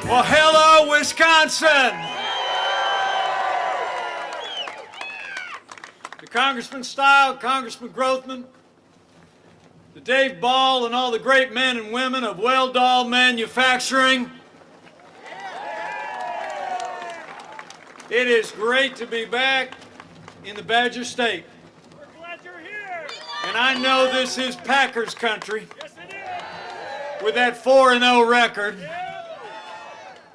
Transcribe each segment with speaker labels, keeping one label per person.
Speaker 1: Well, hello, Wisconsin. To Congressman Style, Congressman Grothman, to Dave Ball, and all the great men and women of Well-Dahl Manufacturing, it is great to be back in the Badger State.
Speaker 2: We're glad you're here.
Speaker 1: And I know this is Packers country
Speaker 2: Yes, it is.
Speaker 1: with that 4-0 record.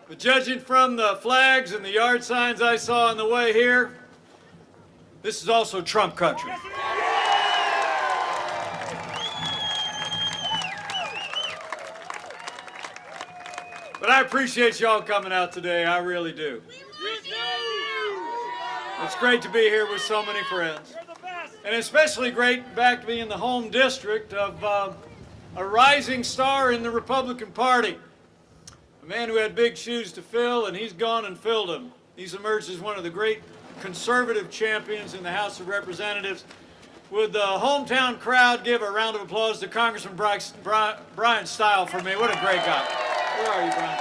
Speaker 1: But judging from the flags and the yard signs I saw on the way here, this is also Trump country.
Speaker 2: Yes, it is.
Speaker 1: But I appreciate y'all coming out today. I really do.
Speaker 2: We do.
Speaker 1: It's great to be here with so many friends.
Speaker 2: You're the best.
Speaker 1: And especially great back to be in the home district of a rising star in the Republican Party. A man who had big shoes to fill, and he's gone and filled them. He's emerged as one of the great conservative champions in the House of Representatives. Would the hometown crowd give a round of applause to Congressman Brian Style for me? What a great guy. Where are you, Brian?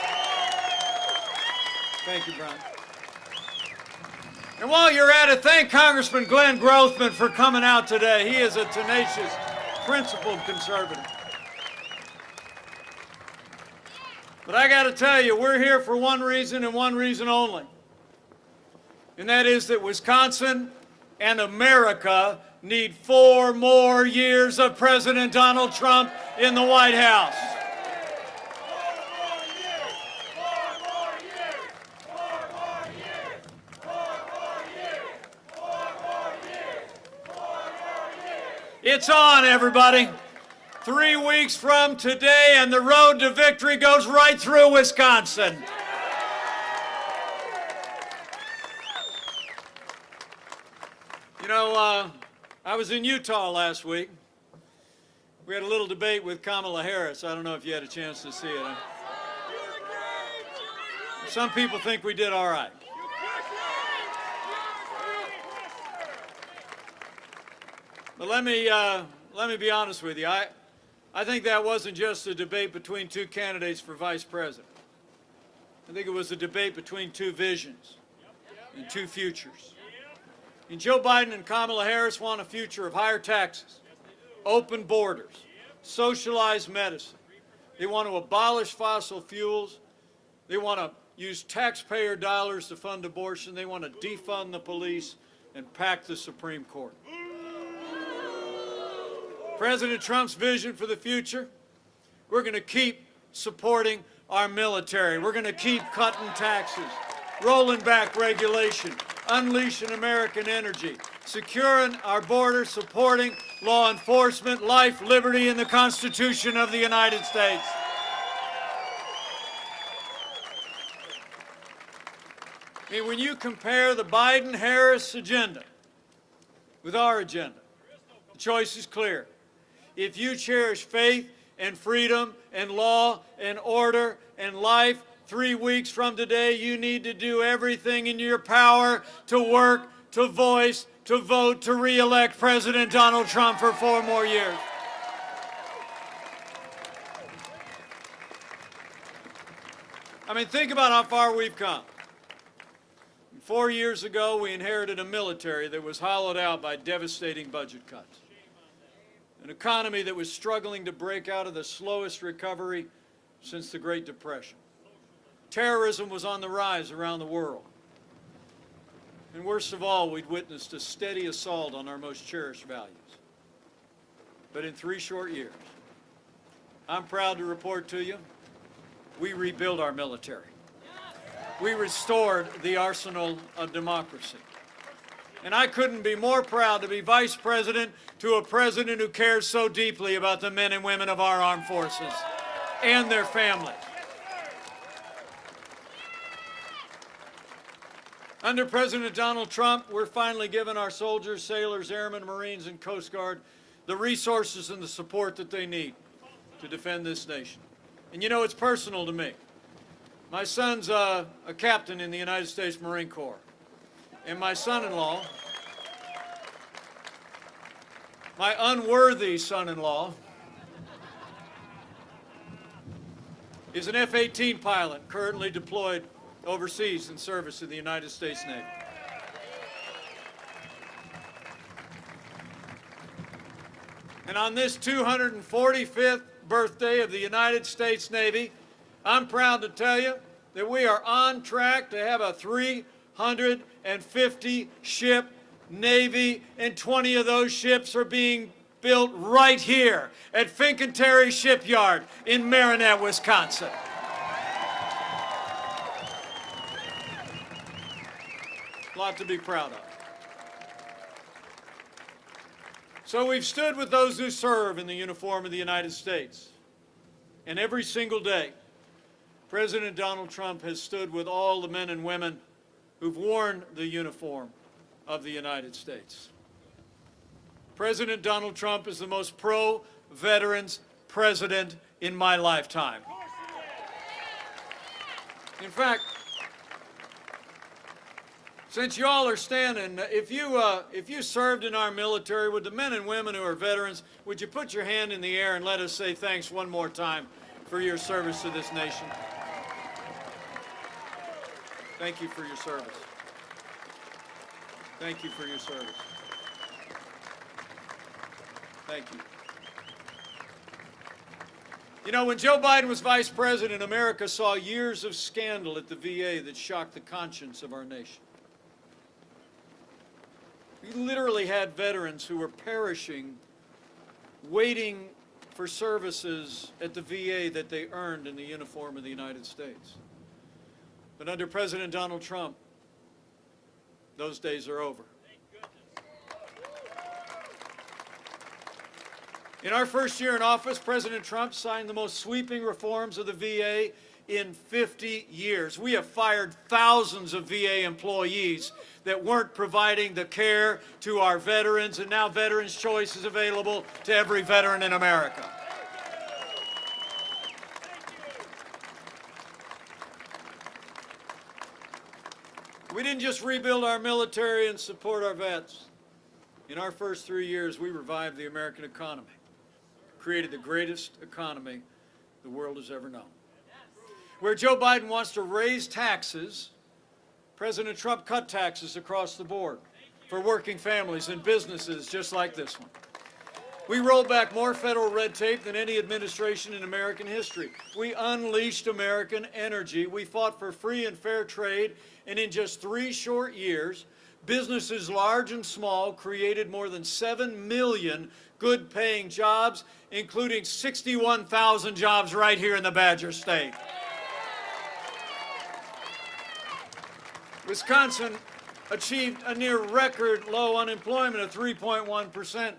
Speaker 1: Thank you, Brian. And while you're at it, thank Congressman Glenn Grothman for coming out today. He is a tenacious, principled conservative. But I got to tell you, we're here for one reason and one reason only. And that is that Wisconsin and America need 4 more years of President Donald Trump in the White House. It's on, everybody. 3 weeks from today, and the road to victory goes right through Wisconsin. You know, I was in Utah last week. We had a little debate with Kamala Harris. I don't know if you had a chance to see it. Some people think we did all right. But let me be honest with you. I think that wasn't just a debate between 2 candidates for vice president. I think it was a debate between 2 visions and 2 futures. And Joe Biden and Kamala Harris want a future of higher taxes, open borders, socialized medicine. They want to abolish fossil fuels. They want to use taxpayer dollars to fund abortion. They want to defund the police and pack the Supreme Court. President Trump's vision for the future, we're going to keep supporting our military. We're going to keep cutting taxes, rolling back regulation, unleashing American energy, securing our border, supporting law enforcement, life, liberty, and the Constitution of the United States. I mean, when you compare the Biden-Harris agenda with our agenda, the choice is clear. If you cherish faith and freedom and law and order and life, 3 weeks from today, you need to do everything in your power to work, to voice, to vote, to re-elect President Donald Trump for 4 more years. I mean, think about how far we've come. 4 years ago, we inherited a military that was hollowed out by devastating budget cuts. An economy that was struggling to break out of the slowest recovery since the Great Depression. Terrorism was on the rise around the world. And worst of all, we'd witnessed a steady assault on our most cherished values. But in 3 short years, I'm proud to report to you, we rebuilt our military. We restored the arsenal of democracy. And I couldn't be more proud to be vice president to a president who cares so deeply about the men and women of our armed forces and their families. Under President Donald Trump, we're finally giving our soldiers, sailors, airmen, Marines, and Coast Guard the resources and the support that they need to defend this nation. And you know, it's personal to me. My son's a captain in the United States Marine Corps. And my son-in-law, my unworthy son-in-law, is an F-18 pilot currently deployed overseas in service in the United States Navy. And on this 245th birthday of the United States Navy, I'm proud to tell you that we are on track to have a 350-ship Navy, and 20 of those ships are being built right here at Fincantieri Shipyard in Marinette, Wisconsin. A lot to be proud of. So we've stood with those who serve in the uniform of the United States. And every single day, President Donald Trump has stood with all the men and women who've worn the uniform of the United States. President Donald Trump is the most pro-veterans president in my lifetime. In fact, since you all are standing, if you served in our military, would the men and women who are veterans, would you put your hand in the air and let us say thanks one more time for your service to this nation? Thank you for your service. Thank you for your service. Thank you. You know, when Joe Biden was vice president, America saw years of scandal at the VA that shocked the conscience of our nation. We literally had veterans who were perishing, waiting for services at the VA that they earned in the uniform of the United States. But under President Donald Trump, those days are over. In our first year in office, President Trump signed the most sweeping reforms of the VA in 50 years. We have fired thousands of VA employees that weren't providing the care to our veterans, and now Veterans Choice is available to every veteran in America. We didn't just rebuild our military and support our vets. In our first 3 years, we revived the American economy, created the greatest economy the world has ever known. Where Joe Biden wants to raise taxes, President Trump cut taxes across the board for working families and businesses just like this one. We rolled back more federal red tape than any administration in American history. We unleashed American energy. We fought for free and fair trade, and in just 3 short years, businesses large and small created more than 7 million good-paying jobs, including 61,000 jobs right here in the Badger State. Wisconsin achieved a near record low unemployment of 3.1%.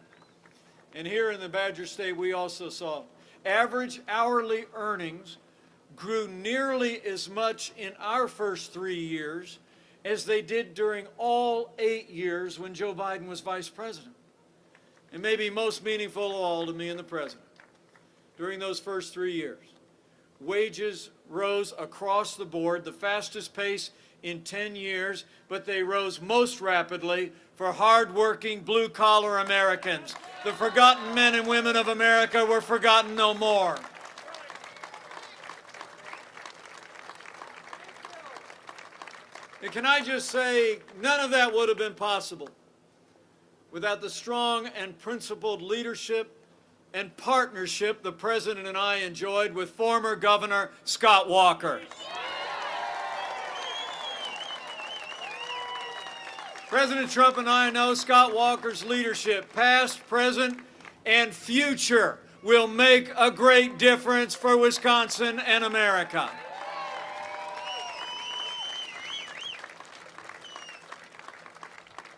Speaker 1: And here in the Badger State, we also saw average hourly earnings grew nearly as much in our first 3 years as they did during all 8 years when Joe Biden was vice president. And maybe most meaningful of all to me and the president, during those first 3 years, wages rose across the board, the fastest pace in 10 years, but they rose most rapidly for hard-working, blue-collar Americans. The forgotten men and women of America were forgotten no more. And can I just say, none of that would have been possible without the strong and principled leadership and partnership the President and I enjoyed with former Governor Scott Walker. President Trump and I know Scott Walker's leadership, past, present, and future, will make a great difference for Wisconsin and America.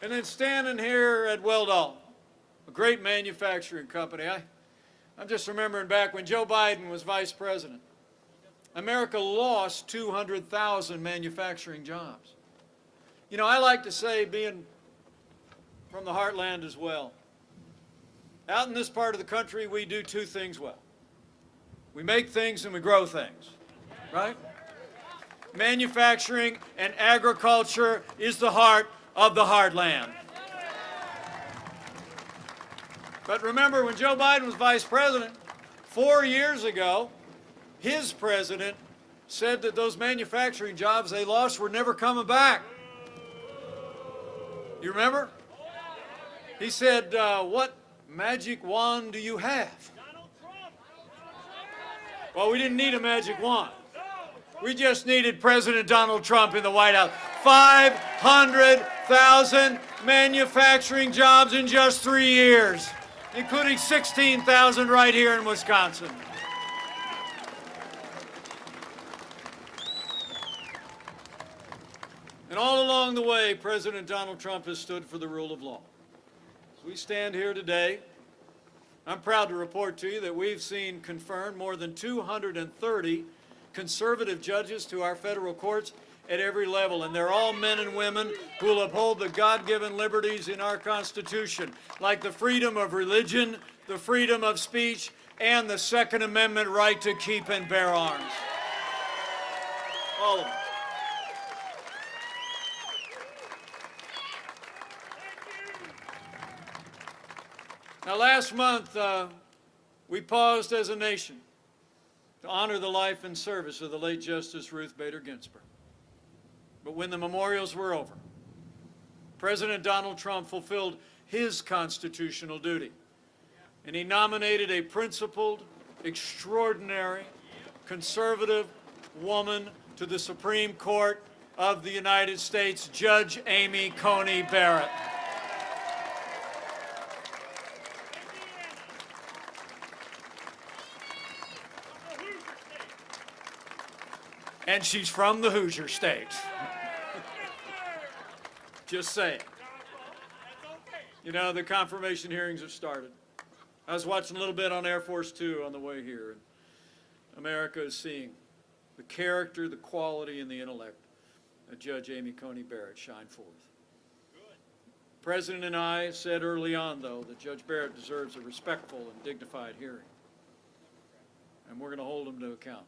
Speaker 1: And then standing here at Weldol, a great manufacturing company, I'm just remembering back when Joe Biden was vice president, America lost 200,000 manufacturing jobs. You know, I like to say, being from the heartland as well, out in this part of the country, we do 2 things well. We make things and we grow things, right? Manufacturing and agriculture is the heart of the heartland. But remember, when Joe Biden was vice president, 4 years ago, his president said that those manufacturing jobs they lost were never coming back. You remember? He said, what magic wand do you have? Well, we didn't need a magic wand. We just needed President Donald Trump in the White House. 500,000 manufacturing jobs in just 3 years, including 16,000 right here in Wisconsin. And all along the way, President Donald Trump has stood for the rule of law. As we stand here today, I'm proud to report to you that we've seen confirmed more than 230 conservative judges to our federal courts at every level, and they're all men and women who will uphold the God-given liberties in our Constitution, like the freedom of religion, the freedom of speech, and the Second Amendment right to keep and bear arms. All of them. Now, last month, we paused as a nation to honor the life and service of the late Justice Ruth Bader Ginsburg. But when the memorials were over, President Donald Trump fulfilled his constitutional duty, and he nominated a principled, extraordinary, conservative woman to the Supreme Court of the United States, Judge Amy Coney Barrett. And she's from the Hoosier State. Just saying. You know, the confirmation hearings have started. I was watching a little bit on Air Force Two on the way here, and America is seeing the character, the quality, and the intellect of Judge Amy Coney Barrett shine forth. The President and I said early on, though, that Judge Barrett deserves a respectful and dignified hearing, and we're going to hold him to account.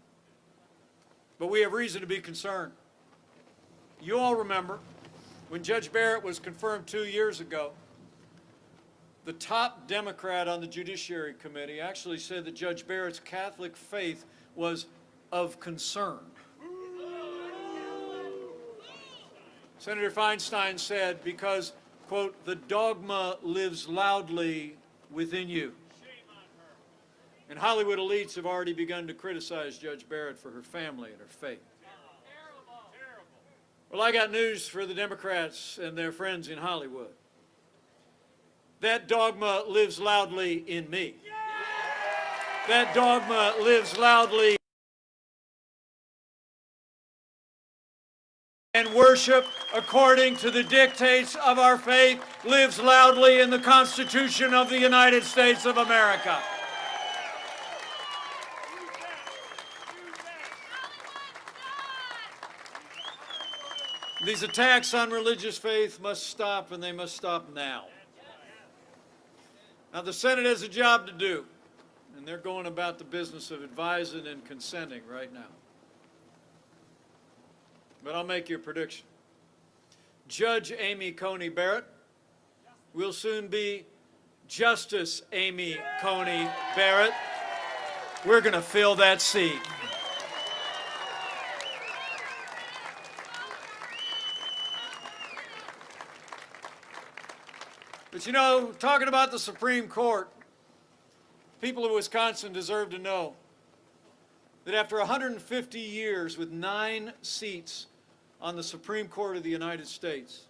Speaker 1: But we have reason to be concerned. You all remember when Judge Barrett was confirmed 2 years ago, the top Democrat on the Judiciary Committee actually said that Judge Barrett's Catholic faith was of concern. Senator Feinstein said, because, quote, the dogma lives loudly within you. And Hollywood elites have already begun to criticize Judge Barrett for her family and her faith. Well, I got news for the Democrats and their friends in Hollywood. That dogma lives loudly in me. That dogma lives loudly. And worship according to the dictates of our faith lives loudly in the Constitution of the United States of America. These attacks on religious faith must stop, and they must stop now. Now, the Senate has a job to do, and they're going about the business of advising and consenting right now. But I'll make you a prediction. Judge Amy Coney Barrett will soon be Justice Amy Coney Barrett. We're going to fill that seat. But you know, talking about the Supreme Court, people of Wisconsin deserve to know that after 150 years with 9 seats on the Supreme Court of the United States,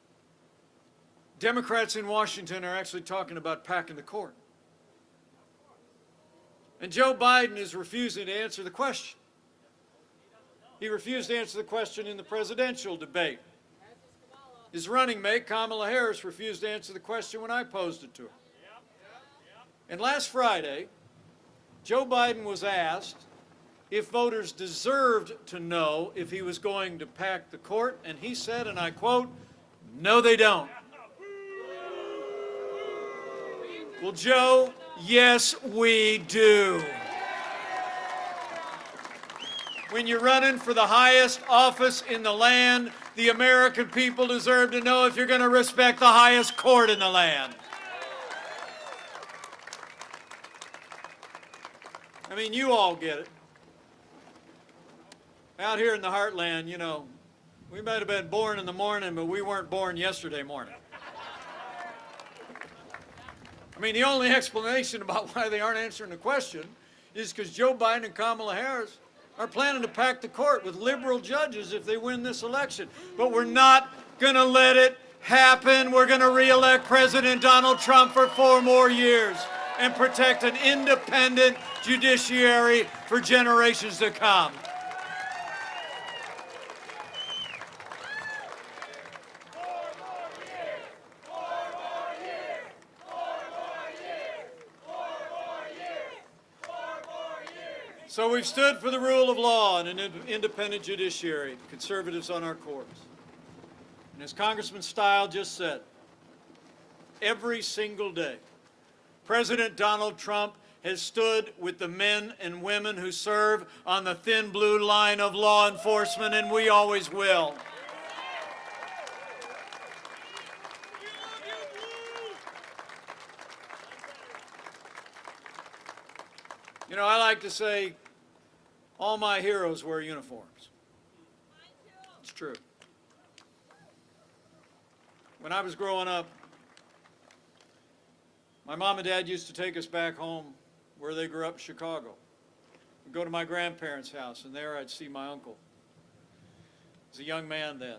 Speaker 1: Democrats in Washington are actually talking about packing the court. And Joe Biden is refusing to answer the question. He refused to answer the question in the presidential debate. His running mate, Kamala Harris, refused to answer the question when I posed it to her. And last Friday, Joe Biden was asked if voters deserved to know if he was going to pack the court, and he said, and I quote, "No, they don't." Well, Joe, yes, we do. When you're running for the highest office in the land, the American people deserve to know if you're going to respect the highest court in the land. I mean, you all get it. out here in the heartland, you know, we might have been born in the morning, but we weren't born yesterday morning. I mean, the only explanation about why they aren't answering the question is because Joe Biden and Kamala Harris are planning to pack the court with liberal judges if they win this election. But we're not going to let it happen. We're going to re-elect President Donald Trump for 4 more years and protect an independent judiciary for generations to come. So we've stood for the rule of law and an independent judiciary, conservatives on our courts. And as Congressman Stile just said, every single day, President Donald Trump has stood with the men and women who serve on the thin blue line of law enforcement, and we always will. You know, I like to say all my heroes wear uniforms. It's true. When I was growing up, my mom and dad used to take us back home where they grew up in Chicago. We'd go to my grandparents' house, and there I'd see my uncle. He was a young man then.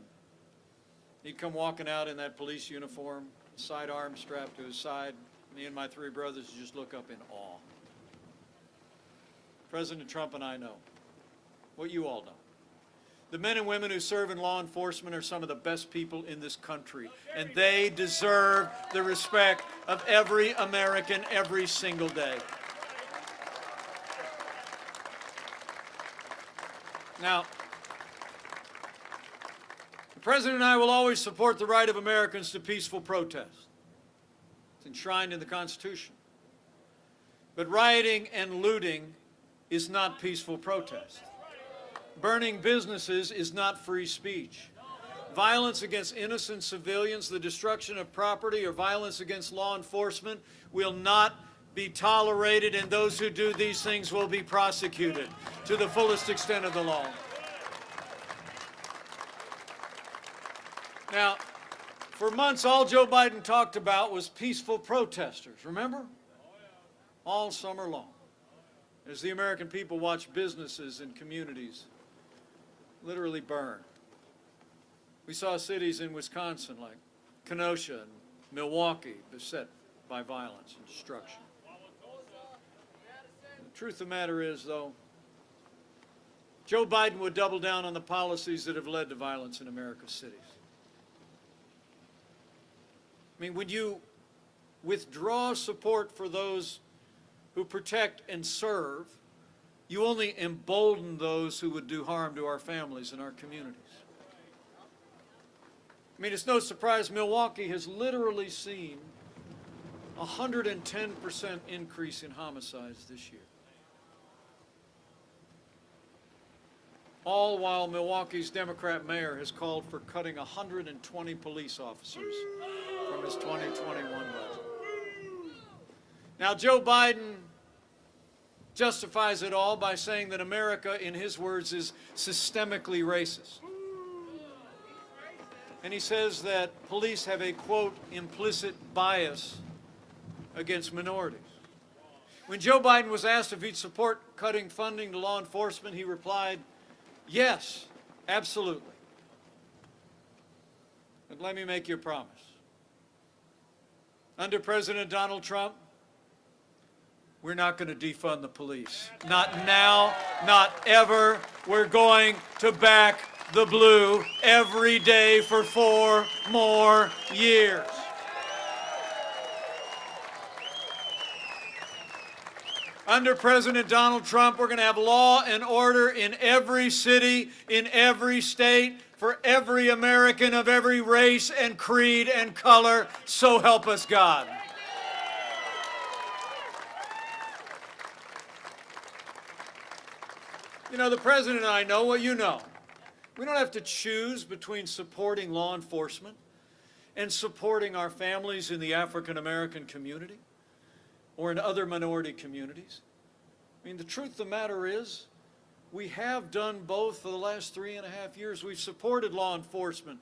Speaker 1: He'd come walking out in that police uniform, sidearm strapped to his side. Me and my 3 brothers would just look up in awe. President Trump and I know what you all know. The men and women who serve in law enforcement are some of the best people in this country, and they deserve the respect of every American every single day. Now, the President and I will always support the right of Americans to peaceful protest. It's enshrined in the Constitution. But rioting and looting is not peaceful protest. Burning businesses is not free speech. Violence against innocent civilians, the destruction of property, or violence against law enforcement will not be tolerated, and those who do these things will be prosecuted to the fullest extent of the law. Now, for months, all Joe Biden talked about was peaceful protesters, remember? All summer long, as the American people watched businesses and communities literally burn. We saw cities in Wisconsin like Kenosha and Milwaukee beset by violence and destruction. The truth of the matter is, though, Joe Biden would double down on the policies that have led to violence in America's cities. I mean, when you withdraw support for those who protect and serve, you only embolden those who would do harm to our families and our communities. I mean, it's no surprise Milwaukee has literally seen a 110% increase in homicides this year. All while Milwaukee's Democrat mayor has called for cutting 120 police officers from his 2021 budget. Now, Joe Biden justifies it all by saying that America, in his words, is systemically racist. And he says that police have a, quote, implicit bias against minorities. When Joe Biden was asked if he'd support cutting funding to law enforcement, he replied, yes, absolutely. But let me make you a promise. Under President Donald Trump, we're not going to defund the police. Not now, not ever. We're going to back the blue every day for 4 more years. Under President Donald Trump, we're going to have law and order in every city, in every state, for every American of every race and creed and color. So help us God. You know, the President and I know what you know. We don't have to choose between supporting law enforcement and supporting our families in the African American community or in other minority communities. I mean, the truth of the matter is, we have done both for the last 3.5 years. We've supported law enforcement.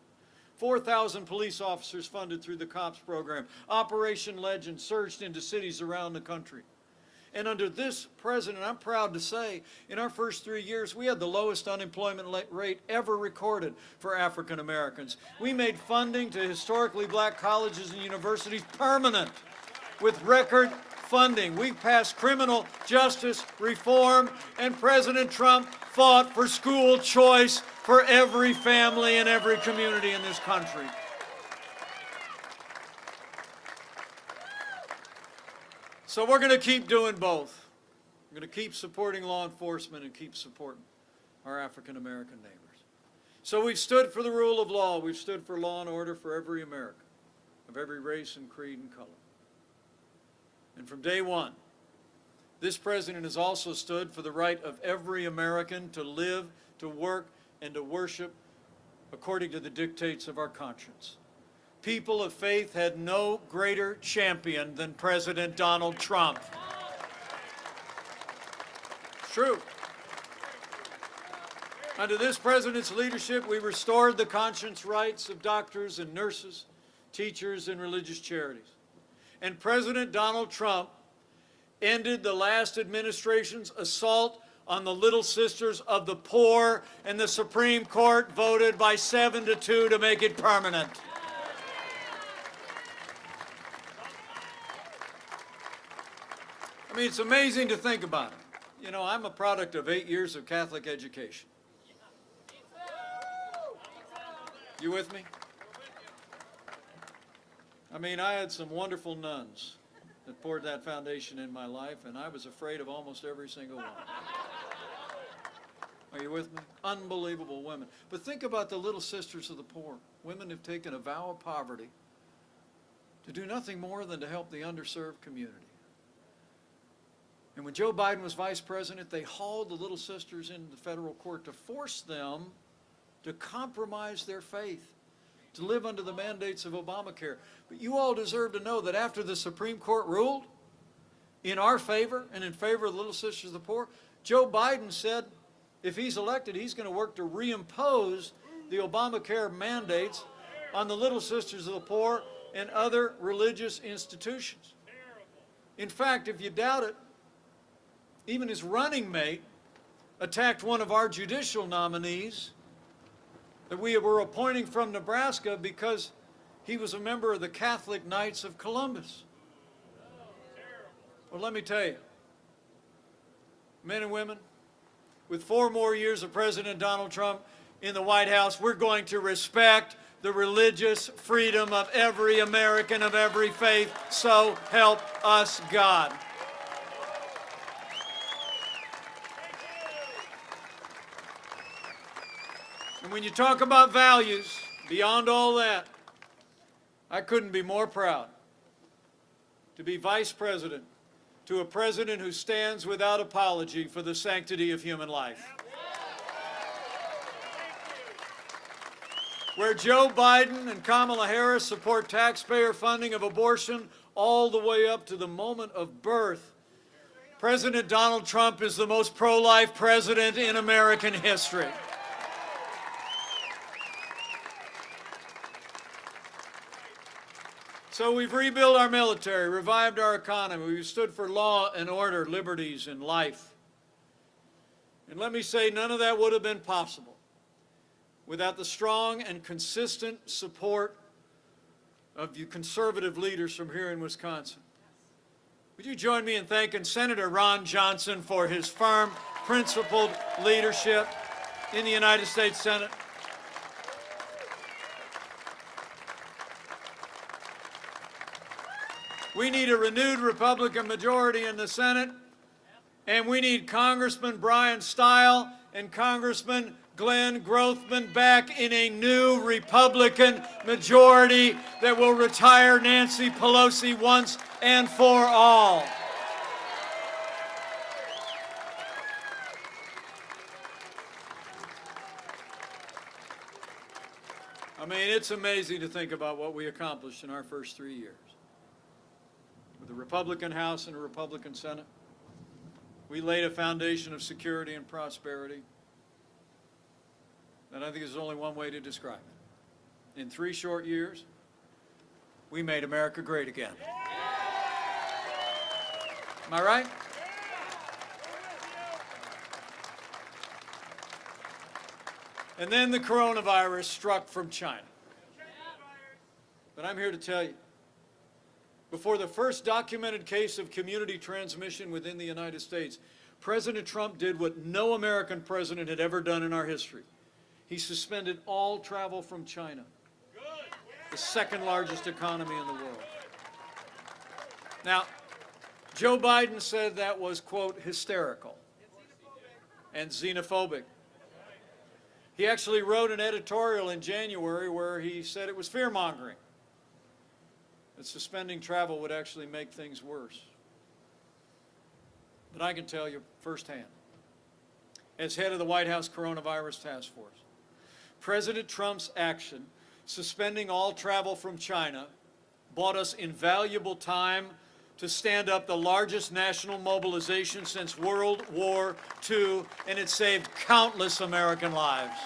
Speaker 1: 4,000 police officers funded through the COPS program. Operation Legend surged into cities around the country. And under this president, I'm proud to say, in our first 3 years, we had the lowest unemployment rate ever recorded for African Americans. We made funding to historically black colleges and universities permanent with record funding. We passed criminal justice reform, and President Trump fought for school choice for every family and every community in this country. So we're going to keep doing both. We're going to keep supporting law enforcement and keep supporting our African American neighbors. So we've stood for the rule of law. We've stood for law and order for every American, of every race and creed and color. And from day one, this president has also stood for the right of every American to live, to work, and to worship according to the dictates of our conscience. People of faith had no greater champion than President Donald Trump. It's true. Under this president's leadership, we restored the conscience rights of doctors and nurses, teachers, and religious charities. And President Donald Trump ended the last administration's assault on the Little Sisters of the Poor, and the Supreme Court voted by 7-2 to make it permanent. I mean, it's amazing to think about it. You know, I'm a product of 8 years of Catholic education. You with me? I mean, I had some wonderful nuns that poured that foundation in my life, and I was afraid of almost every single one. Are you with me? Unbelievable women. But think about the Little Sisters of the Poor. Women have taken a vow of poverty to do nothing more than to help the underserved community. And when Joe Biden was vice president, they hauled the Little Sisters into the federal court to force them to compromise their faith, to live under the mandates of Obamacare. But you all deserve to know that after the Supreme Court ruled in our favor and in favor of the Little Sisters of the Poor, Joe Biden said if he's elected, he's going to work to reimpose the Obamacare mandates on the Little Sisters of the Poor and other religious institutions. In fact, if you doubt it, even his running mate attacked one of our judicial nominees that we were appointing from Nebraska because he was a member of the Catholic Knights of Columbus. Well, let me tell you, men and women, with 4 more years of President Donald Trump in the White House, we're going to respect the religious freedom of every American of every faith. So help us God. And when you talk about values, beyond all that, I couldn't be more proud to be vice president to a president who stands without apology for the sanctity of human life. Where Joe Biden and Kamala Harris support taxpayer funding of abortion all the way up to the moment of birth, President Donald Trump is the most pro-life president in American history. So we've rebuilt our military, revived our economy. We've stood for law and order, liberties, and life. And let me say, none of that would have been possible without the strong and consistent support of you conservative leaders from here in Wisconsin. Would you join me in thanking Senator Ron Johnson for his firm, principled leadership in the United States Senate? We need a renewed Republican majority in the Senate, and we need Congressman Brian Stile and Congressman Glenn Grothman back in a new Republican majority that will retire Nancy Pelosi once and for all. I mean, it's amazing to think about what we accomplished in our first 3 years. With a Republican House and a Republican Senate, We laid a foundation of security and prosperity. And I think there's only one way to describe it. In 3 short years, we made America great again. Am I right? And then the coronavirus struck from China. But I'm here to tell you, before the first documented case of community transmission within the United States, President Trump did what no American president had ever done in our history. He suspended all travel from China, the second largest economy in the world. Now, Joe Biden said that was, quote, hysterical and xenophobic. He actually wrote an editorial in January where he said it was fear-mongering, that suspending travel would actually make things worse. But I can tell you firsthand, as head of the White House Coronavirus Task Force, President Trump's action, suspending all travel from China, bought us invaluable time to stand up the largest national mobilization since World War II, and it saved countless American lives.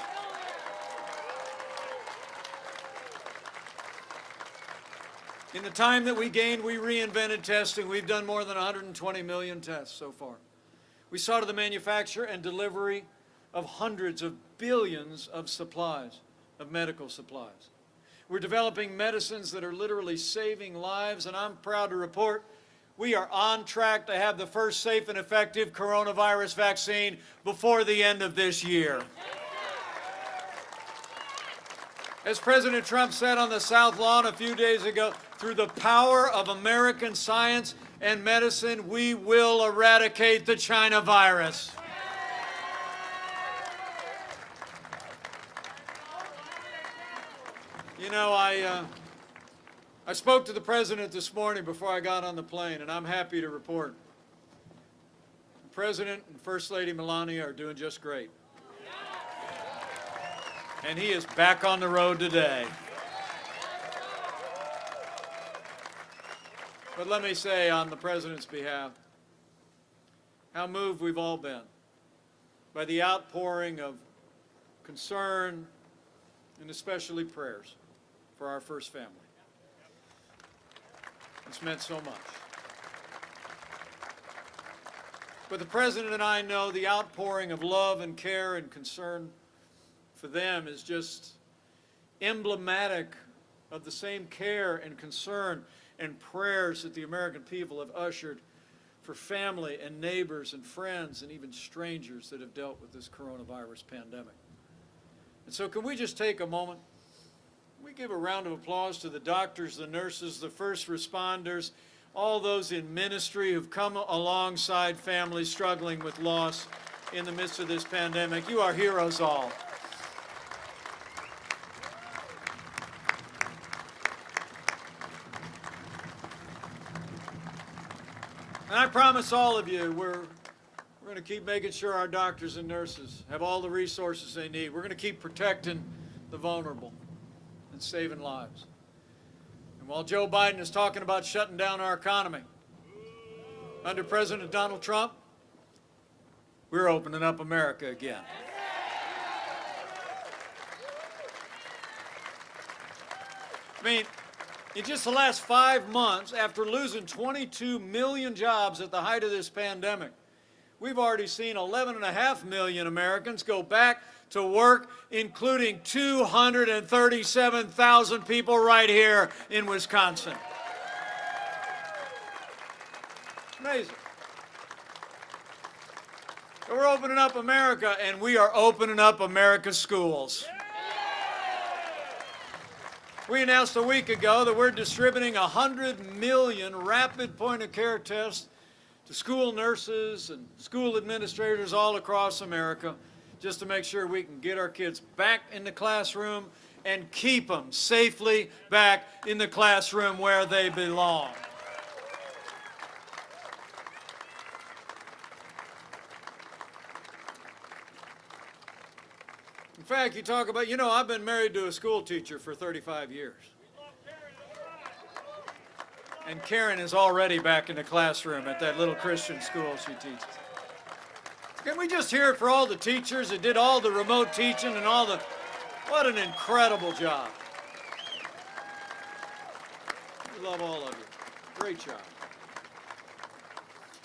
Speaker 1: In the time that we gained, we reinvented testing. We've done more than 120 million tests so far. We saw to the manufacture and delivery of hundreds of billions of supplies, of medical supplies. We're developing medicines that are literally saving lives, and I'm proud to report we are on track to have the first safe and effective coronavirus vaccine before the end of this year. As President Trump said on the South Lawn a few days ago, through the power of American science and medicine, we will eradicate the China virus. You know, I spoke to the President this morning before I got on the plane, and I'm happy to report the President and First Lady Melania are doing just great. And he is back on the road today. But let me say on the President's behalf how moved we've all been by the outpouring of concern and especially prayers for our first family. It's meant so much. But the President and I know the outpouring of love and care and concern for them is just emblematic of the same care and concern and prayers that the American people have ushered for family and neighbors and friends and even strangers that have dealt with this coronavirus pandemic. And so can we just take a moment? We give a round of applause to the doctors, the nurses, the first responders, all those in ministry who've come alongside families struggling with loss in the midst of this pandemic. You are heroes all. And I promise all of you, we're going to keep making sure our doctors and nurses have all the resources they need. We're going to keep protecting the vulnerable and saving lives. And while Joe Biden is talking about shutting down our economy, under President Donald Trump, we're opening up America again. I mean, in just the last 5 months, after losing 22 million jobs at the height of this pandemic, we've already seen 11.5 million Americans go back to work, including 237,000 people right here in Wisconsin. Amazing. We're opening up America, and we are opening up America's schools. We announced a week ago that we're distributing 100 million rapid point-of-care tests to school nurses and school administrators all across America, just to make sure we can get our kids back in the classroom and keep them safely back in the classroom where they belong. In fact, you talk about, you know, I've been married to a school teacher for 35 years. And Karen is already back in the classroom at that little Christian school she teaches. Can we just hear it for all the teachers that did all the remote teaching and all the, what an incredible job. We love all of you. Great job.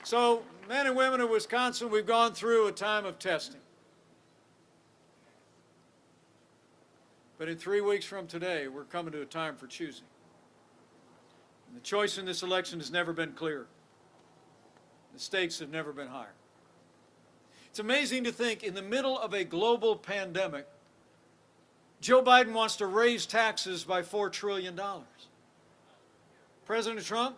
Speaker 1: So, men and women of Wisconsin, we've gone through a time of testing. But in 3 weeks from today, we're coming to a time for choosing. And the choice in this election has never been clearer. The stakes have never been higher. It's amazing to think in the middle of a global pandemic, Joe Biden wants to raise taxes by $4 trillion. President Trump,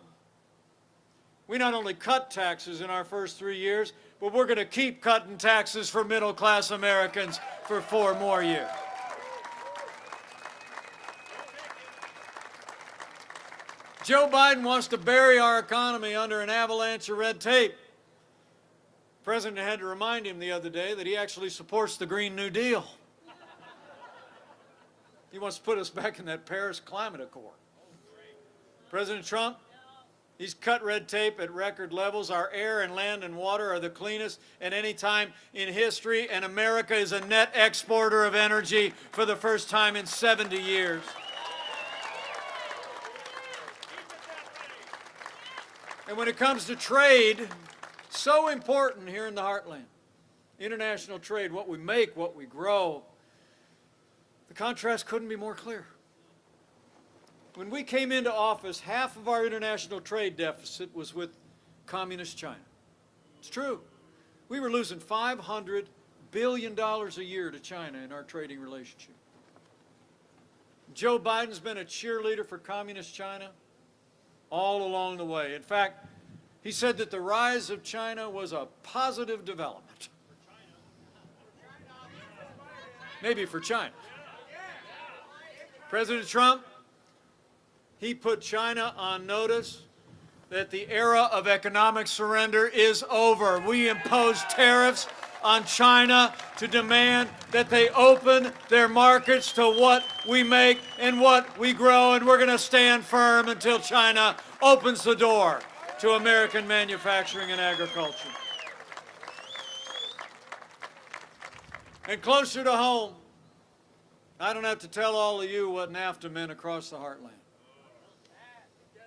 Speaker 1: we not only cut taxes in our first 3 years, but we're going to keep cutting taxes for middle-class Americans for 4 more years. Joe Biden wants to bury our economy under an avalanche of red tape. The President had to remind him the other day that he actually supports the Green New Deal. He wants to put us back in that Paris Climate Accord. President Trump, he's cut red tape at record levels. Our air and land and water are the cleanest at any time in history, and America is a net exporter of energy for the first time in 70 years. And when it comes to trade, so important here in the heartland. International trade, what we make, what we grow. The contrast couldn't be more clear. When we came into office, half of our international trade deficit was with communist China. It's true. We were losing $500 billion a year to China in our trading relationship. Joe Biden's been a cheerleader for communist China all along the way. In fact, he said that the rise of China was a positive development. Maybe for China. President Trump, he put China on notice that the era of economic surrender is over. We imposed tariffs on China to demand that they open their markets to what we make and what we grow, and we're going to stand firm until China opens the door to American manufacturing and agriculture. And closer to home, I don't have to tell all of you what NAFTA meant across the heartland.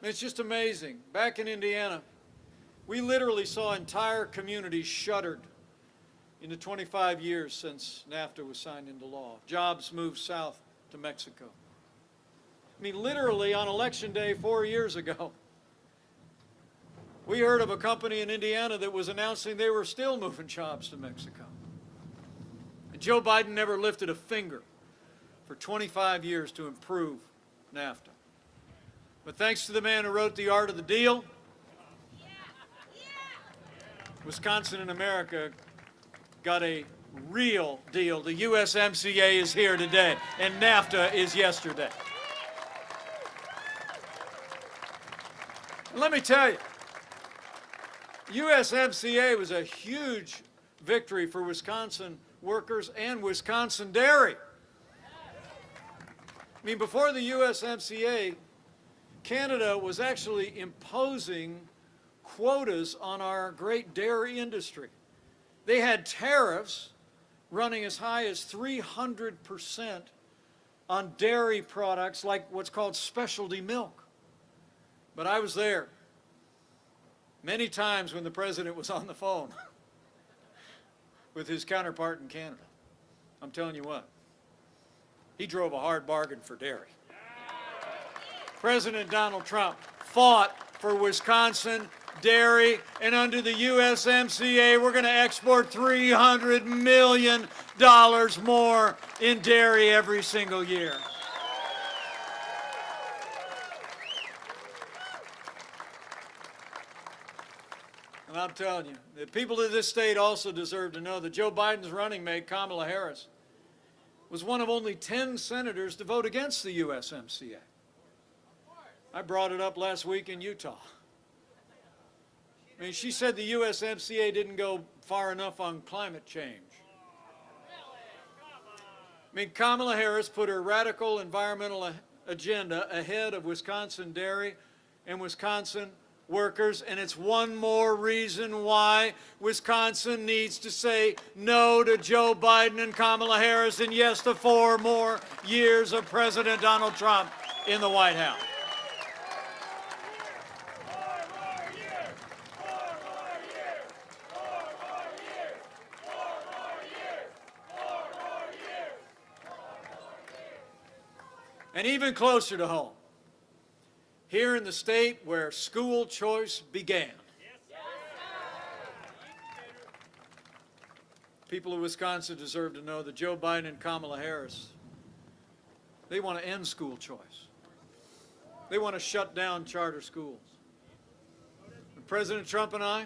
Speaker 1: It's just amazing. Back in Indiana, we literally saw entire communities shuttered in the 25 years since NAFTA was signed into law. Jobs moved south to Mexico. I mean, literally on Election Day 4 years ago, we heard of a company in Indiana that was announcing they were still moving jobs to Mexico. And Joe Biden never lifted a finger for 25 years to improve NAFTA. But thanks to the man who wrote The Art of the Deal, Wisconsin and America got a real deal. The USMCA is here today, and NAFTA is yesterday. And let me tell you, USMCA was a huge victory for Wisconsin workers and Wisconsin dairy. I mean, before the USMCA, Canada was actually imposing quotas on our great dairy industry. They had tariffs running as high as 300% on dairy products like what's called specialty milk. But I was there many times when the president was on the phone with his counterpart in Canada. I'm telling you what, he drove a hard bargain for dairy. President Donald Trump fought for Wisconsin dairy, and under the USMCA, we're going to export $300 million more in dairy every single year. And I'm telling you, the people of this state also deserve to know that Joe Biden's running mate, Kamala Harris, was one of only 10 senators to vote against the USMCA. I brought it up last week in Utah. I mean, she said the USMCA didn't go far enough on climate change. I mean, Kamala Harris put her radical environmental agenda ahead of Wisconsin dairy and Wisconsin workers, and it's one more reason why Wisconsin needs to say no to Joe Biden and Kamala Harris and yes to 4 more years of President Donald Trump in the White House. And even closer to home, here in the state where school choice began, people of Wisconsin deserve to know that Joe Biden and Kamala Harris, they want to end school choice. They want to shut down charter schools. And President Trump and I,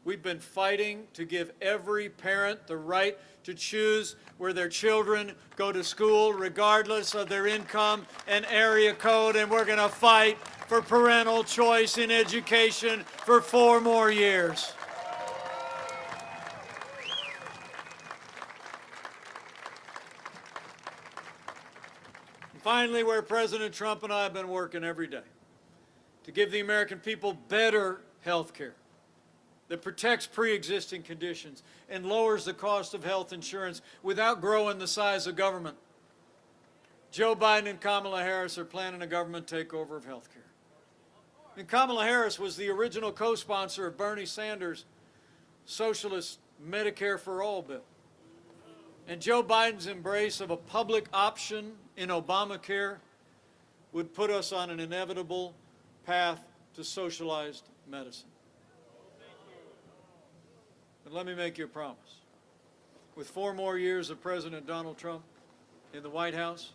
Speaker 1: we've been fighting to give every parent the right to choose where their children go to school, regardless of their income and area code, and we're going to fight for parental choice in education for 4 more years. And finally, where President Trump and I have been working every day to give the American people better health care that protects pre-existing conditions and lowers the cost of health insurance without growing the size of government. Joe Biden and Kamala Harris are planning a government takeover of health care. And Kamala Harris was the original co-sponsor of Bernie Sanders' socialist Medicare for All bill. And Joe Biden's embrace of a public option in Obamacare would put us on an inevitable path to socialized medicine. But let me make you a promise. With 4 more years of President Donald Trump in the White House,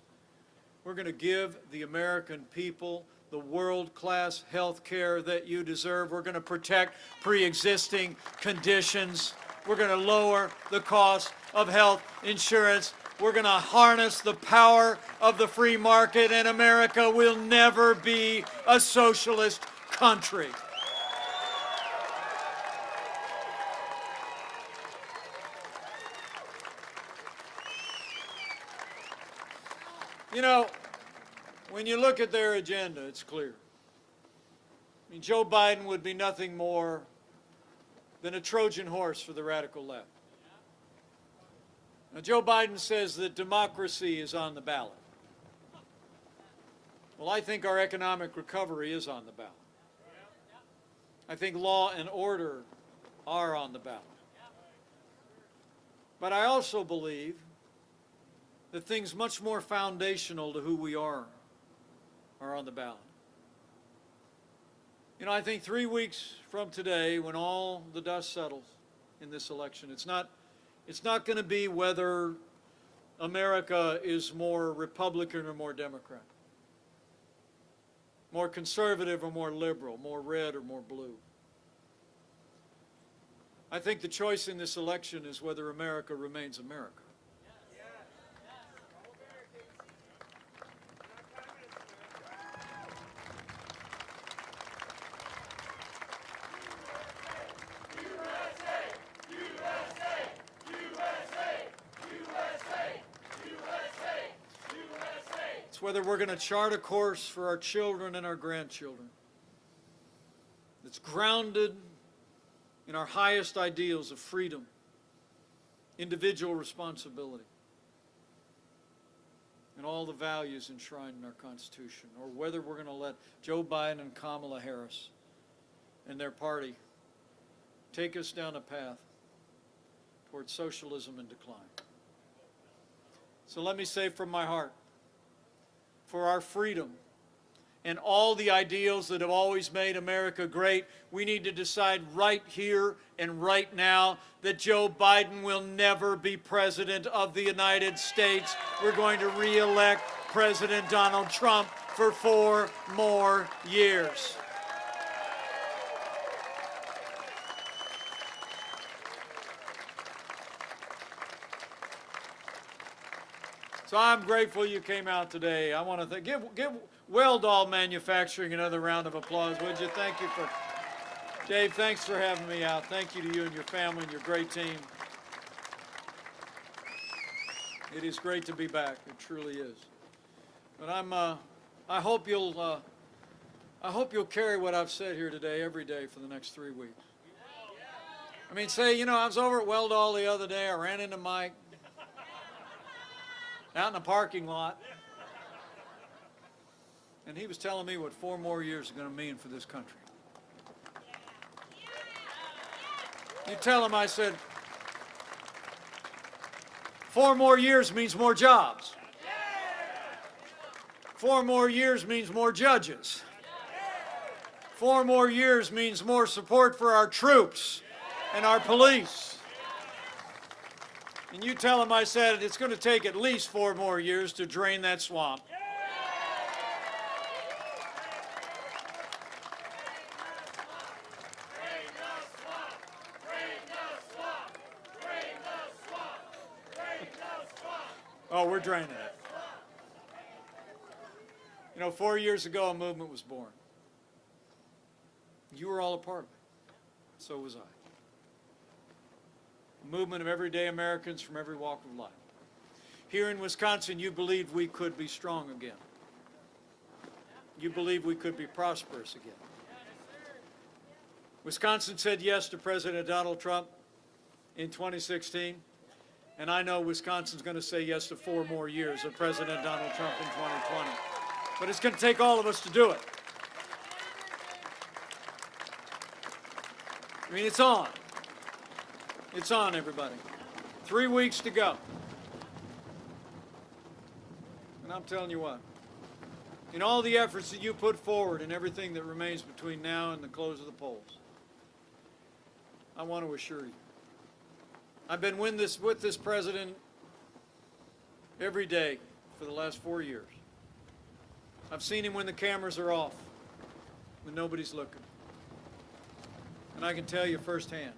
Speaker 1: we're going to give the American people the world-class health care that you deserve. We're going to protect pre-existing conditions. We're going to lower the cost of health insurance. We're going to harness the power of the free market, and America will never be a socialist country. You know, when you look at their agenda, it's clear. I mean, Joe Biden would be nothing more than a Trojan horse for the radical left. Now, Joe Biden says that democracy is on the ballot. Well, I think our economic recovery is on the ballot. I think law and order are on the ballot. But I also believe that things much more foundational to who we are on the ballot. You know, I think 3 weeks from today, when all the dust settles in this election, it's not going to be whether America is more Republican or more Democrat, more conservative or more liberal, more red or more blue. I think the choice in this election is whether America remains America. Whether we're going to chart a course for our children and our grandchildren that's grounded in our highest ideals of freedom, individual responsibility, and all the values enshrined in our Constitution, or whether we're going to let Joe Biden and Kamala Harris and their party take us down a path towards socialism and decline. So let me say from my heart, for our freedom and all the ideals that have always made America great, we need to decide right here and right now that Joe Biden will never be President of the United States. We're going to re-elect President Donald Trump for 4 more years. So I'm grateful you came out today. I want to give Weldall Manufacturing another round of applause, would you? Thank you for, Dave, thanks for having me out. Thank you to you and your family and your great team. It is great to be back. It truly is. But I hope you'll I hope you'll carry what I've said here today every day for the next 3 weeks. I mean, say, you know, I was over at Weldall the other day. I ran into Mike out in the parking lot. And he was telling me what 4 more years are going to mean for this country. You tell him, I said, 4 more years means more jobs. 4 more years means more judges. 4 more years means more support for our troops and our police. And you tell him, I said, it's going to take at least 4 more years to drain that swamp. Oh, we're draining it. You know, 4 years ago, a movement was born. You were all a part of it. So was I. A movement of everyday Americans from every walk of life. Here in Wisconsin, you believed we could be strong again. You believed we could be prosperous again. Wisconsin said yes to President Donald Trump in 2016. And I know Wisconsin's going to say yes to 4 more years of President Donald Trump in 2020. But it's going to take all of us to do it. I mean, it's on. It's on, everybody. 3 weeks to go. And I'm telling you what, in all the efforts that you put forward and everything that remains between now and the close of the polls, I want to assure you, I've been with this president every day for the last 4 years. I've seen him when the cameras are off, when nobody's looking. And I can tell you firsthand,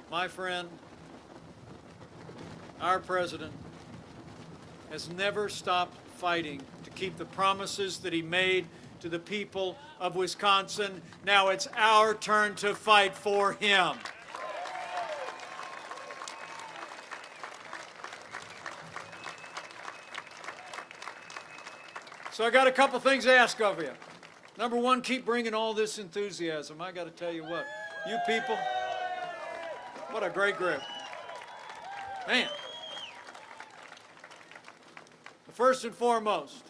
Speaker 1: my friend, our president, has never stopped fighting to keep the promises that he made to the people of Wisconsin. Now it's our turn to fight for him. So I got a couple things to ask of you. Number one, keep bringing all this enthusiasm. I got to tell you what, you people, what a great group. Man. First and foremost,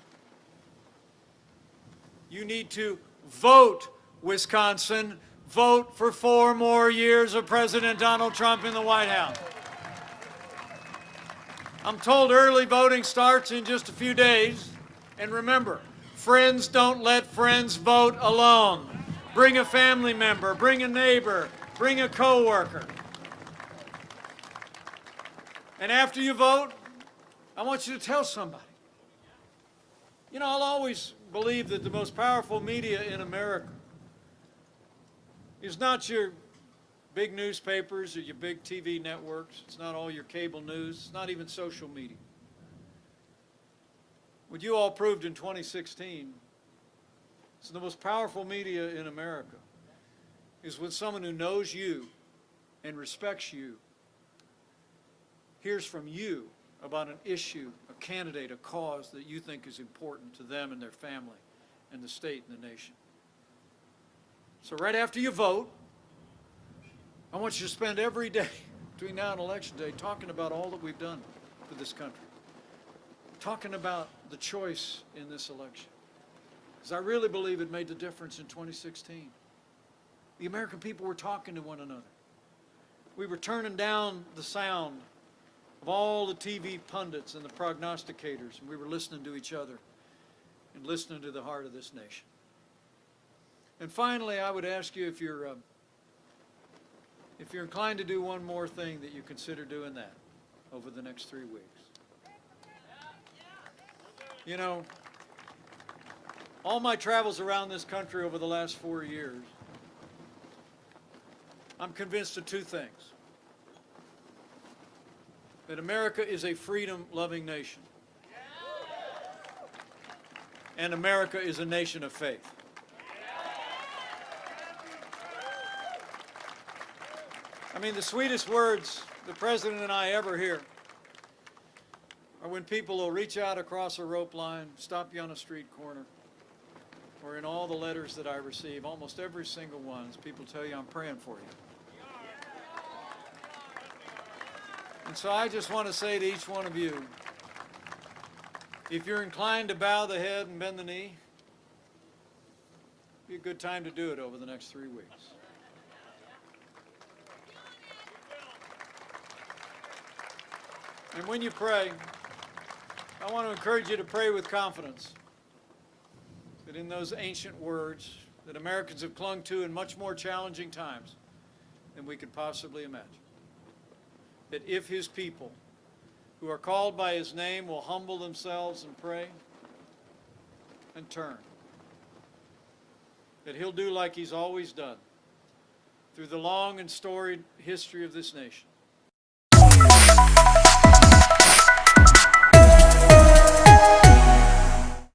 Speaker 1: you need to vote, Wisconsin. Vote for 4 more years of President Donald Trump in the White House. I'm told early voting starts in just a few days. And remember, friends don't let friends vote alone. Bring a family member, bring a neighbor, bring a coworker. And after you vote, I want you to tell somebody. You know, I'll always believe that the most powerful media in America is not your big newspapers or your big TV networks. It's not all your cable news. It's not even social media. What you all proved in 2016 is the most powerful media in America is when someone who knows you and respects you hears from you about an issue, a candidate, a cause that you think is important to them and their family and the state and the nation. So right after you vote, I want you to spend every day between now and Election Day talking about all that we've done for this country. Talking about the choice in this election. Because I really believe it made the difference in 2016. The American people were talking to one another. We were turning down the sound of all the TV pundits and the prognosticators, and we were listening to each other and listening to the heart of this nation. And finally, I would ask you if you're inclined to do one more thing, that you consider doing that over the next 3 weeks. You know, all my travels around this country over the last 4 years, I'm convinced of 2 things. That America is a freedom-loving nation. And America is a nation of faith. I mean, the sweetest words the President and I ever hear are when people will reach out across a rope line, stop you on a street corner, or in all the letters that I receive, almost every single one, is people tell you I'm praying for you. And so I just want to say to each one of you, if you're inclined to bow the head and bend the knee, it'd be a good time to do it over the next 3 weeks. And when you pray, I want to encourage you to pray with confidence that in those ancient words that Americans have clung to in much more challenging times than we could possibly imagine, that if His people who are called by His name will humble themselves and pray and turn, that He'll do like He's always done through the long and storied history of this nation.